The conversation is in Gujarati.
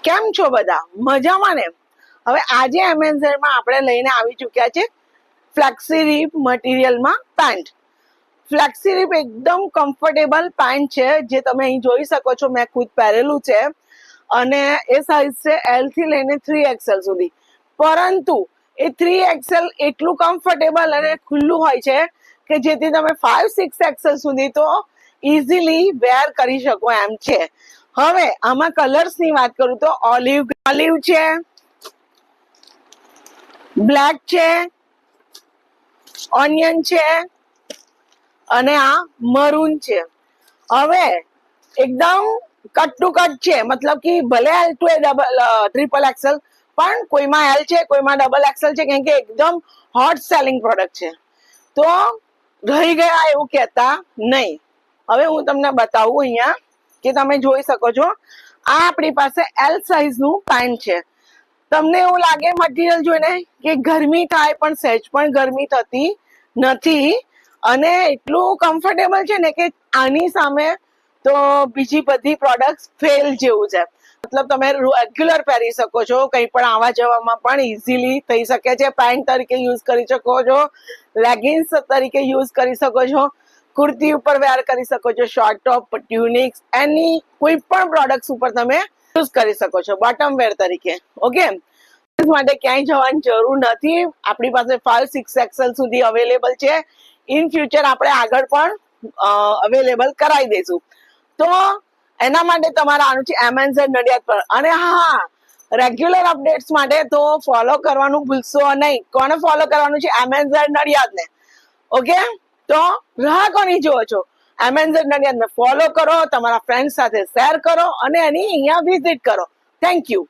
કેમ છો બધા? મજામાં ને? હવે આજે એમેઝોન માં આપણે લઈને આવી ચૂક્યા છે ફ્લેક્સી મટીરિયલમાં પેન્ટ. ફ્લેક્સી એકદમ કમ્ફર્ટેબલ પેન્ટ છે, જે તમે અહીં જોઈ શકો છો. મેં ખુદ પહેરેલું છે અને એ સાઇઝ છે L થી લઈને 3XL સુધી. પરંતુ એ 3XL એટલું કમ્ફર્ટેબલ અને ખુલ્લું હોય છે કે જેથી તમે 5-6XL સુધી તો ઇઝીલી વેર કરી શકો એમ છે. હવે આમાં કલર્સ ની વાત કરું તો ઓલિવ છે, બ્લેક છે, ઓનિયન છે અને આ મરૂન છે. હવે એકદમ કટ ટુ કટ છે, મતલબ કે ભલે L to XXL પણ કોઈમાં L છે, કોઈમાં XXL છે, કેમ કે એકદમ હોટ સેલિંગ પ્રોડક્ટ છે. તો રહી ગયા એવું કહેતા નહીં. હવે હું તમને બતાવું અહીંયા કે તમે જોઈ શકો છો, આ આપણી પાસે L સાઇઝ નું પેન્ટ છે. તમને એવું લાગે મટીરિયલ જોઈને કે ગરમી થાય, પણ સહેજ પણ ગરમી થતી નથી અને એટલું કમ્ફર્ટેબલ છે ને કે આની સામે તો બીજી બધી પ્રોડક્ટ ફેલ જેવું છે. મતલબ તમે રેગ્યુલર પહેરી શકો છો, કંઈ પણ આવા જવામાં પણ ઇઝીલી થઈ શકે છે. પેન્ટ તરીકે યુઝ કરી શકો છો, લેગિન્સ તરીકે યુઝ કરી શકો છો, કુર્તી ઉપર વેર કરી શકો છો, શોર્ટ ટોપ, ટ્યુનિક્સ, એની કોઈ પણ પ્રોડક્ટ્સ ઉપર તમે યુઝ કરી શકો છો બોટમ વેર તરીકે. ઓકે, માટે ક્યાંય જવાની જરૂર નથી. આપણી પાસે 5-6XL સુધી અવેલેબલ છે. ઇન ફ્યુચર આપણે આગળ પણ અવેલેબલ કરાવી દઈશું. તો એના માટે તમારે આનું છે એમેઝોન નડિયાદ પર. અને હા, રેગ્યુલર અપડેટ્સ માટે તો ફોલો કરવાનું ભૂલશો નહીં. કોને ફોલો કરવાનું છે? એમેઝોન નડિયાદ ને. ઓકે, તો રાહ કોની જુઓ છો? એમેઝોન નડિયાદ ને ફોલો કરો, તમારા ફ્રેન્ડ સાથે શેર કરો અને એની અહીંયા વિઝિટ કરો. Thank you.